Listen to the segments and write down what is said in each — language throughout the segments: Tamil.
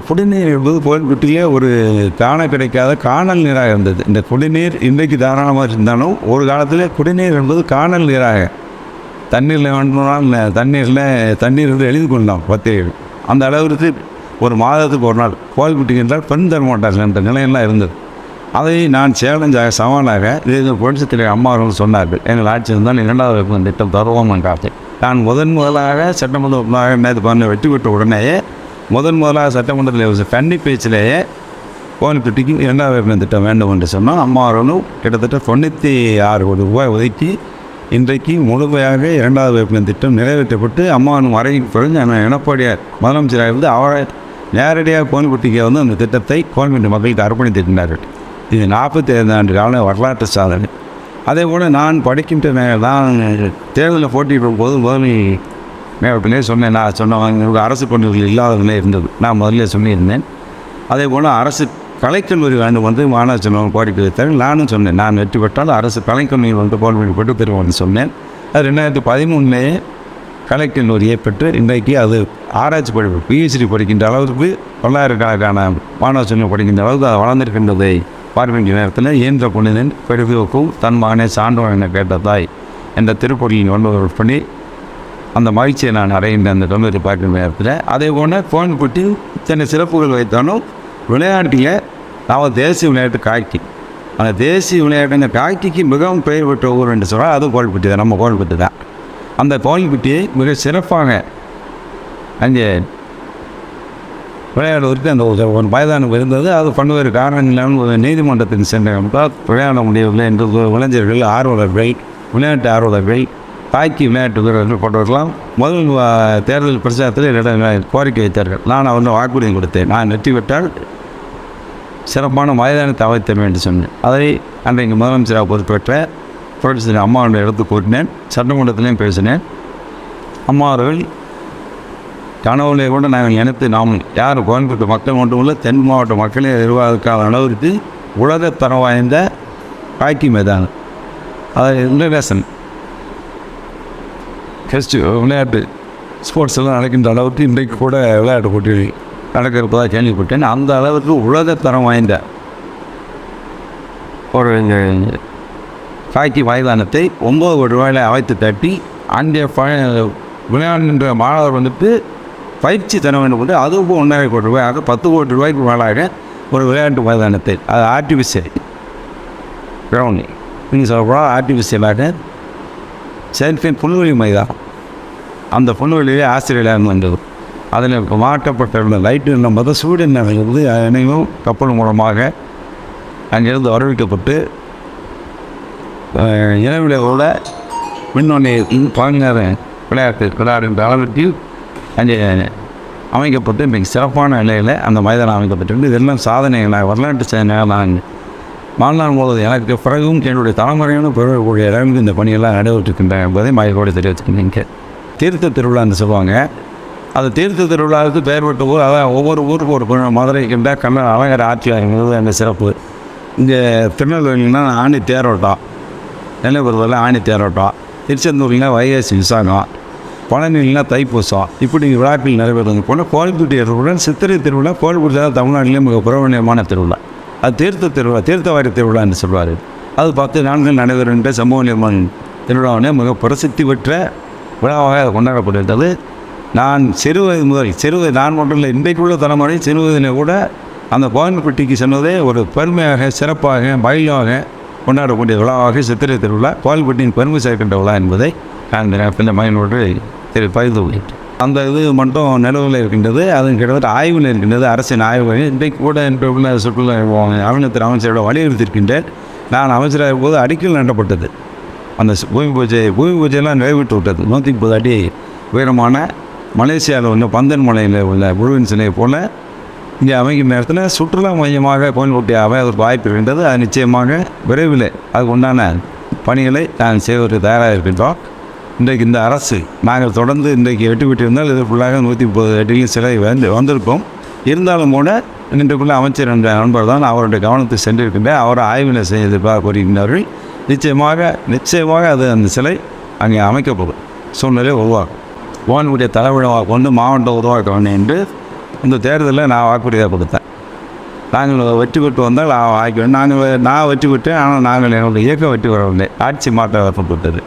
குடிநீர் என்பது கோயில்பட்டியே ஒரு காண கிடைக்காத காணல் நீராக இருந்தது. இந்த குடிநீர் இன்றைக்கு தாராளமாக இருந்தாலும் ஒரு காலத்தில் குடிநீர் என்பது காணல் நீராக தண்ணீரில் வேண்டுமானால் தண்ணீர் வந்து எழுதி கொள்ளலாம் பத்திரிகை. அந்த அளவிற்கு ஒரு மாதத்துக்கு ஒரு நாள் கோயில்பட்டி என்றால் பெண் தர மாட்டார்கள் என்ற நிலையெல்லாம் இருந்தது. அதை நான் சேலஞ்சாக சவாலாக இது புரட்சித் தலைவர் அம்மா அவர்கள் சொன்னார்கள், எங்கள் ஆட்சி இருந்தால் 2வது வெப்பம் திட்டம் தருவோம் என்றார்கள். நான் முதலாக சட்டமன்ற உறுப்பினராக நேற்று பண்ண வெற்றி பெற்ற உடனேயே முதலாக சட்டமன்றத்தில் கன்னி பேச்சிலேயே கோயில்பட்டிக்கு 2வது வெப்பம் திட்டம் வேண்டும் என்று சொன்னால் அம்மா அவர்களும் கிட்டத்தட்ட 96 கோடி ரூபாய் ஒதுக்கி இன்றைக்கு முழுமையாக 2வது வெப்பம் திட்டம் நிறைவேற்றப்பட்டு அம்மாவின் மறைவுக்கு பிறகு எடப்பாடியார் முதலமைச்சராக இருந்து அவரை நேரடியாக கோயில்பட்டிக்கு வந்து அந்த திட்டத்தை கோயில்பட்டி மக்களுக்கு அர்ப்பணித்திருந்தார்கள். இது 45 ஆண்டு கால வரலாற்று சாதனை. அதே போல் நான் படிக்கின்ற நான் தேர்தலில் போட்டியிடும் போது முதலே சொன்னேன். நான் சொன்னவங்க அரசு பள்ளிகள் இல்லாதவர்களே இருந்தது, நான் முதல்ல சொல்லியிருந்தேன். அதே போல் அரசு கலைக்கல்லூரி வந்து மாணவ செல்வங்க கோரிக்கை வைத்தார்கள். நானும் சொன்னேன், நான் வெற்றி பெற்றால் அரசு கலைக்கல்லூரி வந்து கோல்பட்டி பெற்று பெறுவோம்னு சொன்னேன். அது 2013 கலைக்கல்லூரியை பெற்று இன்றைக்கு அது ஆராய்ச்சி படிப்பு PhD படிக்கின்ற அளவுக்கு 900கணக்கான மாணவ செல்வம் படிக்கின்ற அளவுக்கு அது வளர்ந்திருக்கின்றதை பார்க்கின்ற நேரத்தில் இயன்ற பொண்ணின் பெருவிக்கும் தன் மகனை சான்றோன் என கேட்ட தாய் என்ற திருப்பொருளின் ஒன்பது பண்ணி அந்த மகிழ்ச்சியை நான் அடைகின்ற அந்த தொழிலை பார்க்கின்ற நேரத்தில் அதே போல் கோயில்பட்டி இத்தனை சிறப்புகள் வைத்தாலும் விளையாட்டில் நாம் தேசிய விளையாட்டு காக்கி, அந்த தேசிய விளையாட்டு காக்கிக்கு மிகவும் பெயர் பெற்ற ஊர் என்று சொன்னால் அதுவும் கோயில்பட்டி தான், நம்ம கோயில்பட்டி தான். அந்த கோயில்பட்டியை மிக சிறப்பாக அங்கே விளையாடுவதற்கு அந்த ஒரு மைதானம் இருந்தது. அது பல்வேறு காரணங்களால் நீதிமன்றத்தின் சென்றால் விளையாட முடியவில்லை என்று இளைஞர்கள் ஆர்வலர்கள் விளையாட்டு ஆர்வலர்கள் காக்கி விளையாட்டு வீரர்கள் போன்றவர்களாம் முதல் தேர்தல் பிரச்சாரத்தில் என்னிடம் கோரிக்கை வைத்தார்கள். நான் அவர்கள் வாக்குறுதி கொடுத்தேன், நான் வெற்றி பெற்றால் சிறப்பான மைதானத்தை அமைத்தேன் என்று சொன்னேன். அதை அன்றைக்கு முதலமைச்சராக பொறுப்பேற்ற புரட்சி அம்மாவுடைய இடத்துக்கு கூட்டினேன், சட்டமன்றத்திலையும் பேசினேன். அம்மா அவர்கள் கனவுலே கூட நாங்கள் இணைத்து நாம் யார் கோயம்புத்தூர் மக்கள் மட்டும் இல்லை தென் மாவட்ட மக்களே எதிர்பார்க்காத அளவிற்கு உலகத்தரம் வாய்ந்த ஹாக்கி மைதானம், அது இன்டர்நேஷனல் விளையாட்டு ஸ்போர்ட்ஸ் எல்லாம் நடக்கின்ற அளவுக்கு இன்றைக்கு கூட விளையாட்டு போட்டி நடக்கிறப்பதாக கேள்விப்பட்டேன். அந்த அளவுக்கு உலகத்தரம் வாய்ந்த ஒரு ஹாக்கி மைதானத்தை 9 கோடி ரூபாயில் அமைத்து தட்டி அங்கே விளையாடுகின்ற மாணவர் வந்துட்டு பயிற்சி தர வேண்டும் போது அதுவும் 1.5 கோடி ரூபாய், ஆக 10 கோடி ரூபாய்க்கு மேலாக ஒரு விளையாட்டு மைதானத்தை, அது ஆர்டிஃபிஷியல் கிரவுண்டு நீங்கள் சொல்கிறோம் ஆர்டிஃபிஷியலாக செயற்கை புல்வெளி மைதானம். அந்த புல்வெளியே ஆஸ்திரேலியாவில் வந்தது. அதில் மாற்றப்பட்ட லைட்டு நம்ம சூரியன் வந்து அனைவரும் கப்பல் மூலமாக அங்கிருந்து வரவிக்கப்பட்டு இரவிலோட மின்னொன்னே பாஞ்சார விளையாடுகின்ற அளவிற்கு அங்கே அமைக்கப்பட்டு இன்றைக்கு சிறப்பான நிலையில் அந்த மைதானம் அமைக்கப்பட்டிருக்கு. இதெல்லாம் சாதனைகளாக வரலாற்று சாதனையாக நான் வாழ்நாள் போது எனக்கு பிறகும் என்னுடைய தலைமுறையான பிறகு அளவுக்கு இந்த பணியெல்லாம் நடைபெற்றிருக்கின்றன என்பதை மகிழ்வோடு தெரிவித்துக்கின்றேன். தீர்த்த திருவிழா என்று சொல்லுவாங்க. அது தீர்த்த திருவிழாவுக்கு பெயர் பெற்ற ஊர், அதான் ஒவ்வொரு ஊருக்கு ஒரு மதுரைக்கின்ற அழகர் ஆட்சி வாங்குறது அந்த சிறப்பு. இங்கே திருநெல்வேலினா ஆணி தேரோட்டம், நெல்லைபுரத்தில் ஆணி தேரோட்டம், திருச்செந்தூர்னா வைகாசி விசாகம், பழனினா தைப்பூசம், இப்படி விழாக்கள் நிறைவேறது போல கோயில்பட்டி திருவிழா சித்திரை திருவிழா கோயில்பட்டி தான் தமிழ்நாட்டிலே மிக பிரபலமான திருவிழா. அது தீர்த்த திருவிழா, தீர்த்தவாரி திருவிழா என்று சொல்வார். அது 10 நாட்கள் நடைபெறுகின்ற சமூக நிர்மாண திருவிழாவினே மிக பிரசித்தி பெற்ற விழாவாக கொண்டாடப்பட்டிருந்தது. நான் சிறுவயது நான் மட்டும் இல்லை, இன்றைக்குள்ள தலைமுறை சிறுவயதில் கூட அந்த கோயில்பட்டிக்கு சென்றதே ஒரு பெருமையாக சிறப்பாக மகிழ்வாக கொண்டாடக்கூடிய விழாவாக சித்திரை திருவிழா கோயில்பட்டியின் பெருமை சேர்க்கின்ற விழா என்பதை நான் இந்த நேரத்தில் மகிழ்வோடு பகிர்ந்து கொள்கிறேன். அந்த இது மட்டும் நிலவில் இருக்கின்றது, அது கிட்டத்தட்ட ஆய்வில் இருக்கின்றது, அரசின் ஆய்வு. இன்றைக்கு கூட என்று உள்ள சுற்றுலா ஆவணத்தின் அமைச்சரோட வலியுறுத்தியிருக்கின்றேன். நான் அமைச்சராக போது அடிக்கல் நடப்பட்டது. அந்த பூமி பூஜையெல்லாம் நிறைவேற்றி விட்டது. 130 அடி உயரமான மலேசியாவில் உள்ள பந்தன் மலையில் உள்ள முருகன் சிலை போல் இங்கே அமைக்கும் நேரத்தில் சுற்றுலா மையமாக கோயில்பட்டி ஒரு வாய்ப்பு இருக்கின்றது. அது நிச்சயமாக விரைவில் அதுக்கு உண்டான பணிகளை நான் செய்வதற்கு தயாராக இருக்கின்றோம். இன்றைக்கு இந்த அரசு நாங்கள் தொடர்ந்து இன்றைக்கு வெற்றி பெற்றிருந்தால் இது ஃபுல்லாக 130 அடியில் சிலை வந்திருக்கும். இருந்தாலும் கூட இன்றைக்குள்ள அமைச்சர் என்ற நண்பர் தான் அவருடைய கவனத்தை சென்றிருக்கின்றேன். அவர் ஆய்வில் செய்திருப்பாக கூறுகின்றார்கள். நிச்சயமாக அது அந்த சிலை அங்கே அமைக்கப்படும் சூழ்நிலை உருவாகும். கோயிலுடைய தலைவிழாவாக கொண்டு மாவட்டம் உருவாக்க வேண்டும் என்று இந்த தேர்தலில் நான் வாக்குறுதியாக கொடுத்தேன். நாங்கள் வெற்றி பெற்று வந்தால் நான் வெற்றி பெற்றேன். ஆனால் நாங்கள் எங்களுடைய இயக்கம் வெற்றி பெறவில்லை. ஆட்சி மாற்றம் ஏற்பட்டுவிட்டது.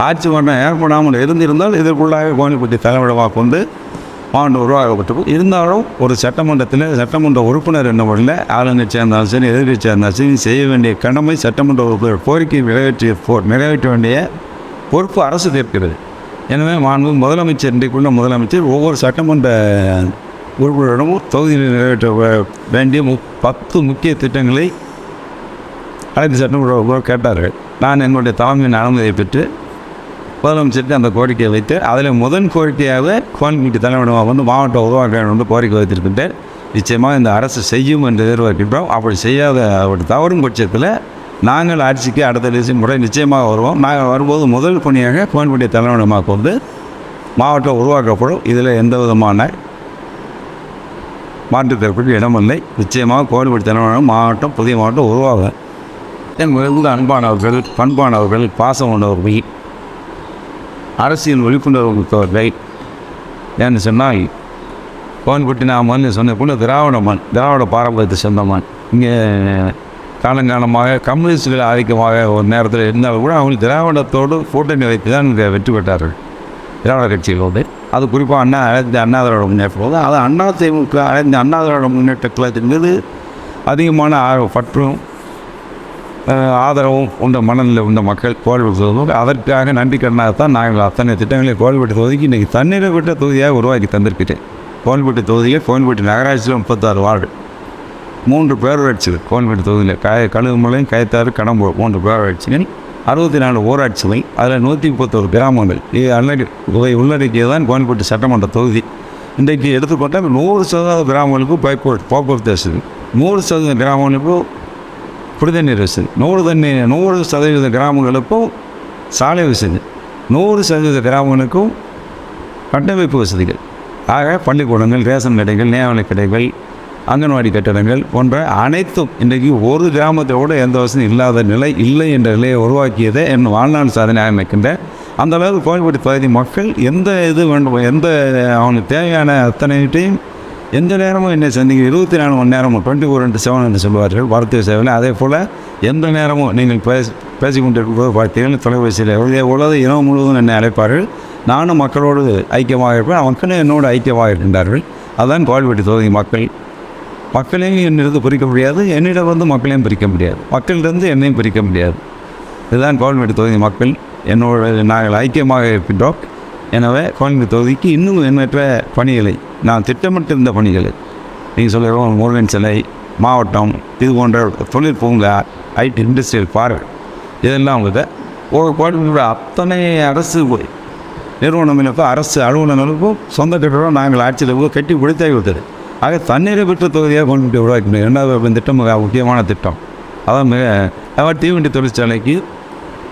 ஆட்சி மாற்றம் ஏற்படாமல் இருந்திருந்தால் இதற்குள்ளாக கோவில்பட்டி தலைமையிடமாக கொண்டு மாவட்டம் உருவாக்கப்பட்டது. இருந்தாலும் ஒரு சட்டமன்ற உறுப்பினர் என்ன பண்ணல, ஆளுநர் சேர்ந்தாலும் சரி எதிர்கட்சி சேர்ந்தாலும் சரி செய்ய வேண்டிய கடமை சட்டமன்ற உறுப்பினர் கோரிக்கையை நிறைவேற்ற வேண்டிய பொறுப்பு அரசு இருக்கிறது. எனவே முதலமைச்சர் இன்றைக்குள்ள முதலமைச்சர் ஒவ்வொரு சட்டமன்ற உறுப்பினரிடமும் தொகுதியில் நிறைவேற்ற வேண்டிய 10 முக்கிய திட்டங்களை அனைத்து சட்டமன்ற கேட்டார்கள். நான் என்னுடைய தலைமையின் அனுமதியை பெற்று முதலமைச்சருக்கு அந்த கோரிக்கையை வைத்து அதில் முதல் கோரிக்கையாக கோவில்பட்டி தலைமையிடமாக வந்து மாவட்டம் உருவாக்க கோரிக்கை வைத்திருக்கின்றேன். நிச்சயமாக இந்த அரசு செய்யும் என்று எதிர்பார்க்கின்றோம். அப்படி செய்யாத அப்படி தவறும் பட்சத்தில் நாங்கள் ஆட்சிக்கு அடுத்த முறை நிச்சயமாக வருவோம். நாங்கள் வரும்போது முதல் பணியாக கோவில்பட்டி தலைமையிடமாக கொண்டு மாவட்டம் உருவாக்கப்படும். இதில் எந்த விதமான மாற்றுத்திற்கு இடமில்லை. நிச்சயமாக கோவில்பட்டி தலைமையிடம் மாவட்டம் புதிய மாவட்டம் உருவாகும். என் மிகுந்த அன்பானவர்கள், பண்பானவர்கள், பாசம் கொண்டவர்கள், அரசியல் விழிப்புணர்வு மிக்கவர்கள் ஏன்னு சொன்னால் கோவில்பட்டி நான் சொன்ன கூட திராவிட பாரம்பரியத்தை சொந்தமான். இங்கே காலங்காலமாக கம்யூனிஸ்டுகள் ஆதிக்கமாக ஒரு நேரத்தில் இருந்தாலும் கூட அவங்க திராவிடத்தோடு கூட்டணி வைத்து தான் இங்கே வெற்றி பெற்றார்கள். திராவிட கட்சிகளோடு அது குறிப்பாக அண்ணா திராவிட முன்னேற்றம் அது அதிமுக அண்ணா திராவிட முன்னேற்ற கழகத்தின் மீது அதிகமான பற்றும் ஆதரவும் உண்ட மனநிலை உண்ட மக்கள் கோவில்பட்டி அதற்காக நன்றி கடனாகத்தான் நாங்கள் அத்தனை திட்டங்களை கோவில்பட்டி தொகுதிக்கு இன்றைக்கி தண்ணீரை விட்ட தொகுதியாக உருவாக்கி தந்திருக்கிறேன். கோவில்பட்டி தொகுதியில் கோவில்பட்டி நகராட்சியில் 36 வார்டு, 3 பேரூராட்சிகள் கோவில்பட்டி தொகுதியில் கழுகுமலை, கயத்தாறு, கடம்பூர் 3 பேரூராட்சிகள், 64 ஊராட்சிகள், அதில் 131 கிராமங்கள் உள்ளடக்கியது தான் கோவில்பட்டி சட்டமன்ற தொகுதி. இன்றைக்கு எடுத்துக்கொண்டால் 100% கிராமங்களுக்கும் போக்குவரத்து வசதி, 100% கிராமங்களுக்கும் குடிதண்ணீர் வசதி, 100% கிராமங்களுக்கும் சாலை வசதி, 100% கிராமங்களுக்கும் கட்டமைப்பு வசதிகள். ஆக பள்ளிக்கூடங்கள், ரேஷன் கடைகள், நேவலை கடைகள், அங்கன்வாடி கட்டடங்கள் போன்ற அனைத்தும் இன்றைக்கு ஒரு கிராமத்தோடு எந்த வசதி இல்லாத நிலை இல்லை என்ற நிலையை உருவாக்கியதை என் வாழ்நாள் சாதனையாக நினைக்கின்றேன். அந்தளவுக்கு கோவில்பட்டி பகுதி மக்கள் எந்த இது வேண்டும், எந்த அவனுக்கு தேவையான அத்தனைட்டையும் எந்த நேரமும் என்னை சந்திக்க 24 மணி நேரமும் 24/7 என்று சொல்வார்கள் மருத்துவ சேவையில். அதே போல் எந்த நேரமும் நீங்கள் பேசிக்கொண்டிருக்கும்போது பார்த்தீங்கன்னா தொலைபேசியில் உலக இரவு முழுவதும் என்னை அழைப்பார்கள். நானும் மக்களோடு ஐக்கியமாக இருப்பேன், மக்களும் என்னோடு ஐக்கியமாக இருக்கின்றார்கள். அதுதான் கோவில்பட்டி தொகுதி மக்களையும் என்னிடம் பிரிக்க முடியாது, என்னிடம் வந்து மக்களையும் பிரிக்க முடியாது, மக்களிலிருந்து என்னையும் பிரிக்க முடியாது. இதுதான் கோவில்பட்டி தொகுதி மக்கள் என்னோட நாங்கள் ஐக்கியமாக இருக்கின்றோம். எனவே கோவில்பட்டி தொகுதிக்கு இன்னும் எண்ணற்ற பணிகளை நான் திட்டமிட்டிருந்த பணிகளை நீங்கள் சொல்லுவோம், முருகன் சிலை, மாவட்டம், இது போன்ற தொழில் பூங்கா, ஐடி இண்டஸ்ட்ரியல் பார்க், இதெல்லாம் அவங்க கோவில்பட்டியோட அத்தனை அரசு நிறுவனங்களுக்கும் அரசு அலுவலர்களுக்கும் சொந்த கட்டடம் நாங்கள் ஆட்சியில் கட்டி பிடித்தாகி விட்டது. ஆக தண்ணீரை பெற்ற தொகுதியாக கோவில்பட்டி உருவாக்கணும். 2வது திட்டம் மிக முக்கியமான திட்டம். அதான் தீவண்டி தொழிற்சாலைக்கு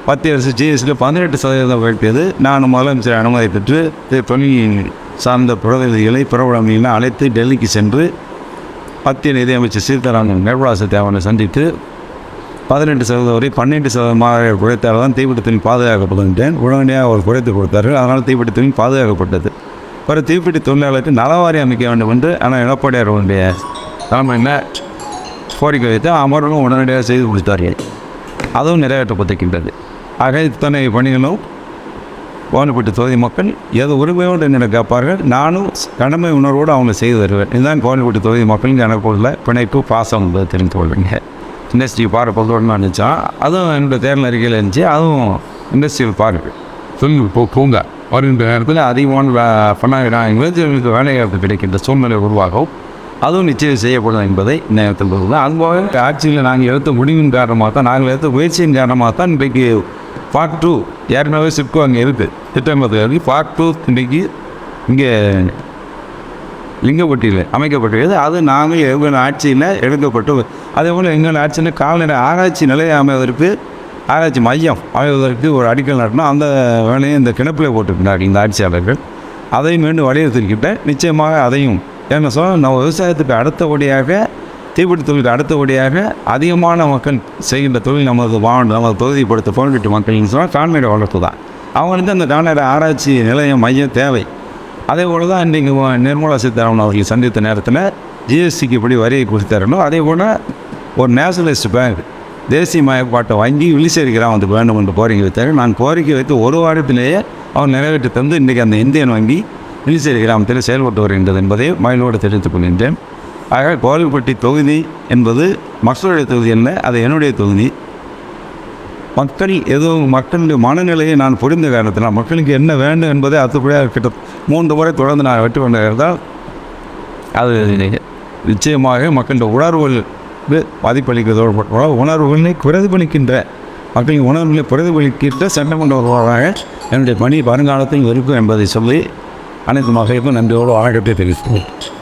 மத்திய அரசு ஜிஎஸ்டியில் 18% உயர்த்தியது. நான் முதலமைச்சர் அனுமதி பெற்று தொழில் சார்ந்த பிரதிநிதிகளை பிரபலமையினால் அழைத்து டெல்லிக்கு சென்று மத்திய நிதியமைச்சர் சீதாராமன் நிர்மலா சீதாராமனை சந்தித்து 18% வரை 12% குறைத்தால் தான் தீப்பிடித்தொழில் பாதுகாக்கப்படுகின்றேன். உடனடியாக அவர் குறைத்து கொடுத்தார்கள். அதனால் தீப்பிடித்தொழில் பாதுகாக்கப்பட்டது. ஒரு தீப்பிடி தொழிலாளருக்கு நலவாரி அமைக்க வேண்டும் என்று ஆனால் எடப்பாடியாருடைய தலைமையில் கோரிக்கை வைத்து அமர்வும் உடனடியாக செய்து கொடுத்தார்கள். அதுவும் நிறைவேற்றப்பட்டிருக்கின்றது. ஆக இத்தனை பணிகளும் கோவில்பட்டி தொகுதி மக்கள் ஏதோ உரிமையோடு என்னை கேட்பார்கள். நானும் கடமை உணர்வோடு அவங்க செய்து வருவேன். இதுதான் கோவில்பட்டி தொகுதி மக்களுக்கு எனக்கு உள்ள பிணைப்பு, பாசம் என்பதை தெரிந்து கொள்வீங்க. இண்டஸ்ட்ரி பார்க் பொறுத்தவரைக்கும் இருந்துச்சா, அதுவும் என்னுடைய தேர்தல் அறிக்கையில் இருந்துச்சு. அதுவும் இண்டஸ்ட்ரியல் பார்க் பூங்கா வருகின்ற நேரத்தில் அதிகமான இளைஞர்களுக்கு வேலைவாய்ப்பு கிடைக்கின்ற சூழ்நிலை உருவாகும். அதுவும் நிச்சயம் செய்யப்படும் என்பதை நேரத்தில் வருது. அதுபோக ஆட்சியில் நாங்கள் எடுத்த முடிவின் காரணமாக தான், நாங்கள் எடுத்த முயற்சியின் காரணமாக தான் இன்றைக்கு பார்ட் 2 ஏற்கனவே சிப்கோ அங்கே இருக்குது திட்டங்களுக்கு. பார்ட் 2 இன்றைக்கி இங்கே லிங்கப்பட்டியில் அமைக்கப்பட்டிருக்கிறது. அது நாங்கள் எங்கள் ஆட்சியில் எடுக்கப்பட்டு, அதே போல் எங்கள் ஆட்சியில் கால்நடை ஆராய்ச்சி நிலையை அமைவதற்கு, ஆராய்ச்சி மையம் அமைவதற்கு ஒரு அடிக்கல் நடத்தினோம். அந்த வேலையை இந்த கிணப்பில் போட்டிருக்கிறார்கள் இந்த ஆட்சியாளர்கள். அதையும் மீண்டும் வலியுறுத்திக்கிட்டேன். நிச்சயமாக அதையும் என்ன சொல்ல, நம்ம விவசாயத்துக்கு அடுத்தபடியாக, தீப்பிடி தொழிலுக்கு அடுத்தபடியாக அதிகமான மக்கள் செய்கின்ற தொழில் நமது தொகுதிப்படுத்த கோவில்பட்டி மக்கள்னு சொன்னால் கால்நடை வளர்ப்பு தான். அவங்களுக்கு அந்த கால்நடை ஆராய்ச்சி நிலையம் மையம் தேவை. அதே போல் தான் இன்றைக்கி நிர்மலா சீதாராமன் அவர்களை சந்தித்த நேரத்தில் ஜிஎஸ்டிக்கு எப்படி வரியை கொடுத்தாரனோ அதே போல் ஒரு நேஷனலிஸ்ட் பேங்க் தேசியமயப்பாட்டை வாங்கி விழிசேரி கிராமத்துக்கு வேண்டும் என்று கோரிக்கை வைத்தார். நான் கோரிக்கை வைத்து ஒரு வாரத்திலேயே அவர் நிறைவேற்றி தந்து இன்றைக்கி அந்த இந்தியன் வங்கி விழிசேரி கிராமத்தில் செயல்பட்டு வருகின்றது என்பதை மகிழ்வோடு தெரிவித்துக் கொள்கின்றேன். ஆக கோவில்பட்டி தொகுதி என்பது மக்களுடைய தொகுதி அல்ல, அது என்னுடைய தொகுதி. மக்களுடைய மனநிலையை நான் புரிந்த காரணத்தினால் மக்களுக்கு என்ன வேண்டும் என்பதை அத்துப்படியாக கிட்ட 3 முறை தொடர்ந்து நான் வெற்றி கொண்டிருந்தால் அது நிச்சயமாக மக்களுடைய உணர்வுகள் மதிப்பளிக்கிறதோடு உணர்வுகளை பிரதிபலிக்கின்ற மக்களின் உணர்வுகளை பிரதிபலிக்கின்ற சட்டமன்ற உருவாக என்னுடைய பணி வருங்காலத்தில் இருக்கும் என்பதை சொல்லி அனைத்து மக்களுக்கும் நன்றியோடு வணக்கத்தை தெரிவிக்கிறேன்.